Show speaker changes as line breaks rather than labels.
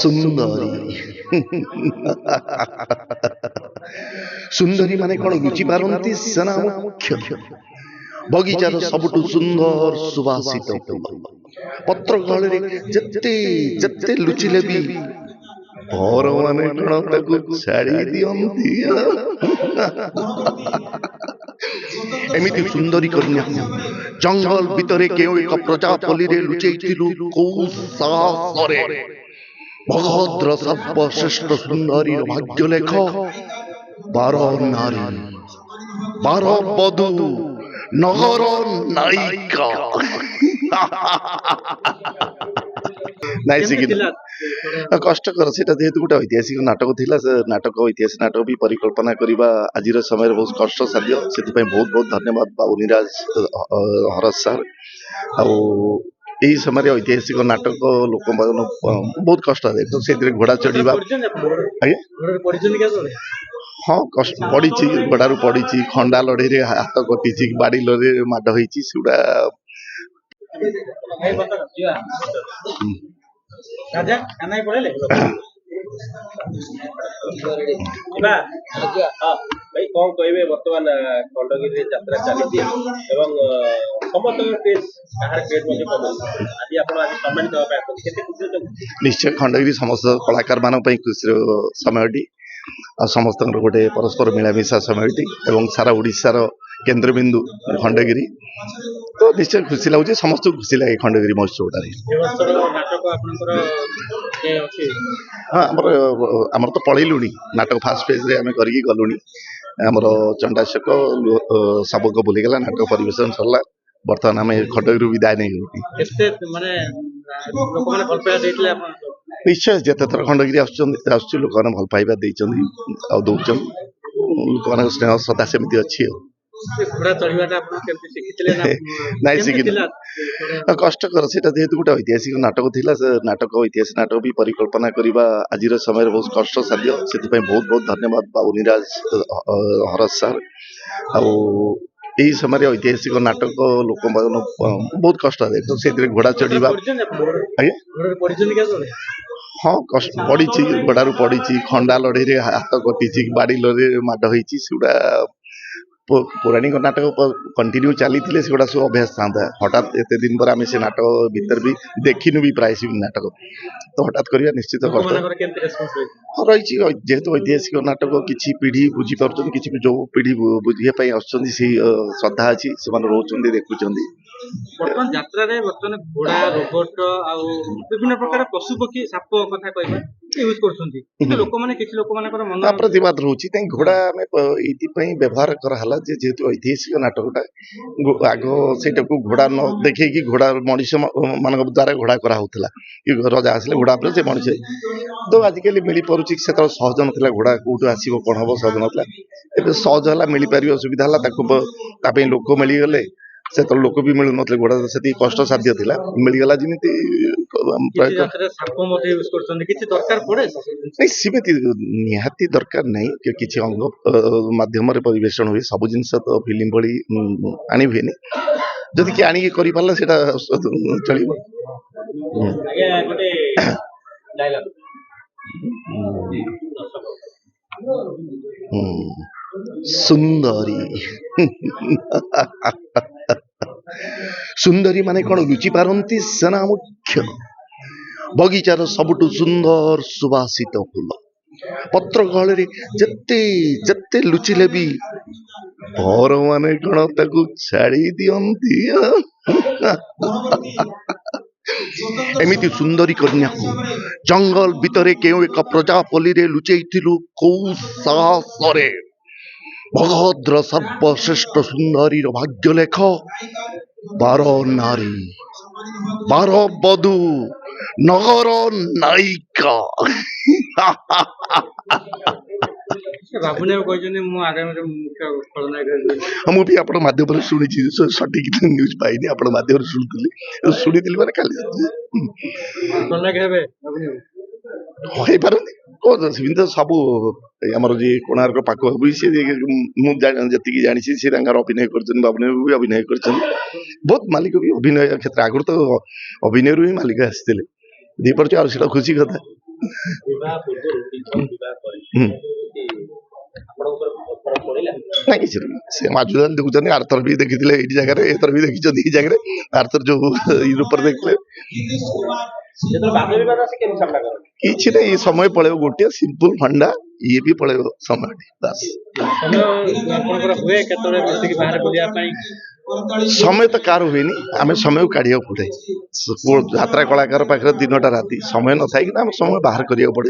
ସୁନ୍ଦରୀ ସୁନ୍ଦରୀ ମାନେ କଣ ବୁଝିପାରନ୍ତି ସେନା ମୁଖ୍ୟ ବଗିଚାର ସବୁଠୁ ସୁନ୍ଦର ସୁବାସିତ ଫୁଲ ପତ୍ର ଗହଳରେ ଯେତେ ଯେତେ ଲୁଚିଲେ ବି ଭର ମାନେ କଣ ତାକୁ ଛାଡି ଦିଅନ୍ତି। ଏମିତି ସୁନ୍ଦରୀ କନ୍ୟା ଜଙ୍ଗଲ ଭିତରେ କେଉଁ ଏକ ପ୍ରଜାପଲ୍ଲୀରେ ଲୁଚେଇଥିଲୁ କୋଉ ସାହସରେ ଭଗଭଦ୍ର ସର୍ବଶ୍ରେଷ୍ଠ ସୁନ୍ଦରୀର ଭାଗ୍ୟ ଲେଖ 12 ନାରୀ 12 ବଧୂ ନଗର ନାୟିକା। ନାଇଁ ଶିଖିଥିଲା କଷ୍ଟକର ସେଟା ଯେହେତୁ ଗୋଟେ ଐତିହାସିକ ନାଟକ ଥିଲା ସେ ନାଟକ ଐତିହାସିକ ନାଟକ ବି ପରିକଳ୍ପନା କରିବା ଆଜିର ସମୟରେ ବହୁତ କଷ୍ଟସାଧ୍ୟ। ସେଥିପାଇଁ ବହୁତ ବହୁତ ଧନ୍ୟବାଦ ବାବୁ ନିରାଜ ହରସ ସାର୍। ଆଉ ଏହି ସମୟରେ ଐତିହାସିକ ନାଟକ ଲୋକମାନ ବହୁତ କଷ୍ଟ ସେଥିରେ ଘୋଡ଼ା ଚଢିବା ହଁ ପଡିଛି ଘୋଡାରୁ ପଡିଛି ଖଣ୍ଡା ଲଢେଇରେ ହାତ କଟିଛି ବାଡି ଲଢେଇରେ ମାଡ ହେଇଛି ସେଗୁଡା
ଭାଇ କଣ କହିବେ ବର୍ତ୍ତମାନ ଖଣ୍ଡଗିରିରେ ଯାତ୍ରା ଚାଲିଛି ଏବଂ ସମସ୍ତଙ୍କ ଟେଷ୍ଟ କାହାର ଟେଷ୍ଟ ମଧ୍ୟ କମୁଛି ଆଜି ଆପଣ ଆଜି ସମ୍ମାନିତ ହେବା ପାଇଁ କେତେ ଖୁସି ଅଛନ୍ତି?
ନିଶ୍ଚୟ ଖଣ୍ଡଗିରି ସମସ୍ତ କଳାକାର ମାନଙ୍କ ପାଇଁ ଖୁସିର ସମୟଟି ଆଉ ସମସ୍ତଙ୍କର ଗୋଟେ ପରସ୍ପର ମିଳାମିଶା ସମୟଟି ଏବଂ ସାରା ଓଡ଼ିଶାର କେନ୍ଦ୍ରବିନ୍ଦୁ ଖଣ୍ଡଗିରି ତ ନିଶ୍ଚୟ ଖୁସି ଲାଗୁଛି ସମସ୍ତଙ୍କୁ ଖୁସି ଲାଗେ ଖଣ୍ଡଗିରି ମହୋତ୍ସବଟାରେ। ହଁ ଆମର ତ ପଳେଇଲୁଣି ନାଟକ ଫାଷ୍ଟ ଫେଜ୍ରେ ଆମେ କରିକି ଗଲୁଣି ଆମର ଚଣ୍ଡାଶୋକ ଶାବକ ବୁଲିଗଲା ନାଟକ ପରିବେଷଣ ସରିଲା ବର୍ତ୍ତମାନ ଆମେ ଖଣ୍ଡଗିରିରୁ ବିଦାୟ ନେଇଗଲୁଣି। ନିଶ୍ଚୟ ଯେତେଥର ଖଣ୍ଡଗିରି ଆସୁଛି ଲୋକମାନେ ଭଲ ପାଇବା ଦେଇଛନ୍ତି ଆଉ ଦଉଛନ୍ତି ଲୋକମାନଙ୍କ ସ୍ନେହ ଶ୍ରଦ୍ଧା ସେମିତି ଅଛି ଆଉ। ନାଇଁ ଶିଖିଥିଲା କଷ୍ଟକର ସେଟା ଯେହେତୁ ଗୋଟେ ଐତିହାସିକ ନାଟକ ଥିଲା ସେ ନାଟକ ଐତିହାସିକ ନାଟକ ବି ପରିକଳ୍ପନା କରିବା ଆଜିର ସମୟରେ ବହୁତ କଷ୍ଟସାଧ୍ୟ। ସେଥିପାଇଁ ବହୁତ ବହୁତ ଧନ୍ୟବାଦ ବାବୁ ନିରାଜ ହରସ ସାର୍। ଆଉ ଏହି ସମୟରେ ଐତିହାସିକ ନାଟକ ଲୋକମାନ ବହୁତ କଷ୍ଟ ସେଥିରେ ଘୋଡ଼ା ଚଢିବା ହଁ ପଡିଛି ଘୋଡାରୁ ପଡିଛି ଖଣ୍ଡା ଲଢେଇରେ ହାତ କଟିଛି ବାଡି ଲଢେଇରେ ମାଡ ହେଇଛି ସେଗୁଡା ପୌରାଣିକ ନାଟକ କଣ୍ଟିନ୍ୟୁ ଚାଲିଥିଲେ ସେଗୁଡା ସବୁ ଅଭ୍ୟାସ ଥାନ୍ତା। ହଠାତ୍ ଏତେ ଦିନ ପରେ ଆମେ ସେ ନାଟକ ଭିତରେ ବି ଦେଖିନୁ ବି ପ୍ରାୟ ସେ ନାଟକ ତ ହଠାତ୍ କରିବା ନିଶ୍ଚିତ କଷ୍ଟ ରହିଛି। ଯେହେତୁ ଐତିହାସିକ ନାଟକ କିଛି ପିଢି ବୁଝିପାରୁଛନ୍ତି କିଛି ଯୋଉ ପିଢି ବୁଝିବା ପାଇଁ ଆସୁଛନ୍ତି ସେଇ ଶ୍ରଦ୍ଧା ଅଛି ସେମାନେ ରହୁଛନ୍ତି ଦେଖୁଛନ୍ତି।
ବର୍ତ୍ତମାନ ଯାତ୍ରାରେ ବର୍ତ୍ତମାନ ଘୋଡା ରୋବଟ ଆଉ ବିଭିନ୍ନ ପ୍ରକାର ପଶୁ ପକ୍ଷୀ ସାପ କଥା କହିବା ୟୁଜ କରୁଛନ୍ତି କିନ୍ତୁ ଲୋକମାନେ କିଛି ଲୋକମାନଙ୍କର ମନ
ପ୍ରତିବାଦ ରହୁଛି କାହିଁ ଘୋଡା ଆମେ ଏଇଥିପାଇଁ ବ୍ୟବହାର କରାହେଲା ଯେ ଯେହେତୁ ଐତିହାସିକ ନାଟକଟା ଆଗ ସେଇଟାକୁ ଘୋଡା ନ ଦେଖେଇକି ଘୋଡା ମଣିଷ ମାନଙ୍କ ଦ୍ୱାରା ଘୋଡା କରାହଉଥିଲା କି ରଜା ଆସିଲେ ଘୋଡା ଉପରେ ସେ ମଣିଷ ତ ଆଜିକାଲି ମିଳିପାରୁଛି ସେତେବେଳେ ସହଜ ନଥିଲା ଘୋଡା କୋଉଠୁ ଆସିବ କଣ ହବ ସହଜ ନଥିଲା ଏବେ ସହଜ ହେଲା ମିଳିପାରିବ ସୁବିଧା ହେଲା ତାକୁ ତା ପାଇଁ ଲୋକ ମିଳିଗଲେ ସେତେବେଳେ ଲୋକ ବି ମିଳୁନଥିଲେ ଘୋଡା ସେତିକି କଷ୍ଟସାଧ୍ୟ ଥିଲା ମିଳିଗଲା ଯେମିତି ସେମିତି ନିହାତି ଦରକାର ନାହିଁ କିଛି ଅଙ୍ଗ ମାଧ୍ୟମରେ ପରିବେଷଣ ହୁଏ ସବୁ ଜିନିଷ ତ ଫିଲ୍ମ ଭଳି ଆଣି ହୁଏନି ଯଦି କିଏ ଆଣିକି କରିପାରିଲା ସେଇଟା ଚଳିବ। ସୁନ୍ଦରୀ ସୁନ୍ଦରୀ ମାନେ କଣ ବୁଝିପାରନ୍ତି ସେନା ମୁଖ୍ୟ ବଗିଚାର ସବୁଠୁ ସୁନ୍ଦର ସୁବାସିତ ଫୁଲ ପତ୍ର ଗହଳରେ ଯେତେ ଯେତେ ଲୁଚିଲେ ବି ଭର ମାନେ କଣ ତାକୁ ଛାଡି ଦିଅନ୍ତି। ଏମିତି ସୁନ୍ଦରୀ କନ୍ୟା ଜଙ୍ଗଲ ଭିତରେ କେଉଁ ଏକ ପ୍ରଜାପଲ୍ଲୀରେ ଲୁଚେଇଥିଲୁ କୋଉ ସାହସରେ ଭଗଭଦ୍ର ସର୍ବଶ୍ରେଷ୍ଠ ସୁନ୍ଦରୀର ଭାଗ୍ୟ ଲେଖ 12 ନାରୀ 12 ବଧୂ ନଗର ନାୟିକା। ମୁଁ ବି ଆପଣ ମାଧ୍ୟମରେ ଶୁଣିଛି ସଠିକ ନ୍ୟୁଜ ପାଇନି ଆପଣ ମାଧ୍ୟମରେ ଶୁଣିଥିଲି ମାନେ କାଲି ହେଇପାରନ୍ତି ସେମିତି ସବୁ ଆମର ଯିଏ କୋଣାର୍କ ପାଖ ବି ସେ ମୁଁ ଯେତିକି ଜାଣିଛି ସେ ତାଙ୍କର ଅଭିନୟ କରିଛନ୍ତି ବାବୁନି ବି ଅଭିନୟ କରିଛନ୍ତି ବହୁତ ମାଲିକ ବି ଅଭିନୟ କ୍ଷେତ୍ର ଆଗରୁ ତ ଅଭିନୟରୁ ହିଁ ମାଲିକ ଆସିଥିଲେ ଦେଇପାରୁଛି ଆଉ ସେଟା ଖୁସି କଥା
ବିବାହ ପୂର୍ବରୁ ବିବାହ ପରେ
ହୁଁ।
ଆପଣଙ୍କ ଉପରେ ଫରକ ପଡ଼ିଲା?
ନା କିଛି ନାହିଁ, ସେ ମାଜୁଦାନ ଦେଖୁଛନ୍ତି, ଆରଥର ବି ଦେଖିଥିଲେ ଏଇଠି ଜାଗାରେ, ଏଥର ବି ଦେଖିଛନ୍ତି ଏଇ ଜାଗାରେ, ଆରଥର ଯୋଉ ରୂପରେ ଦେଖିଲେ।
ଯେତେବେଳେ ବାଦ ବିବାଦ ଆସେ କେମିତି ସାମ୍ନା କରନ୍ତି?
କିଛି ନାହିଁ, ଏ ସମୟ ପଳେଇବ, ଗୋଟିଏ ସିମ୍ପଲ ଫଣ୍ଡା, ଇଏ ବି ପଳେଇବ ସମୟଟି ବାସ୍।
ସମୟ ଆପଣଙ୍କର ହୁଏ କେତେବେଳେ ମିଶିକି ବାହାରେ ବୁଲିବା ପାଇଁ?
ସମୟ ତ କାହାର ହୁଏନି, ଆମେ ସମୟକୁ କାଢିବାକୁ ପଡେ। ଯାତ୍ରା କଳାକାର ପାଖରେ ଦିନଟା ରାତି ସମୟ ନଥାଏ, କିନ୍ତୁ ଆମେ ସମୟ ବାହାର କରିବାକୁ ପଡେ।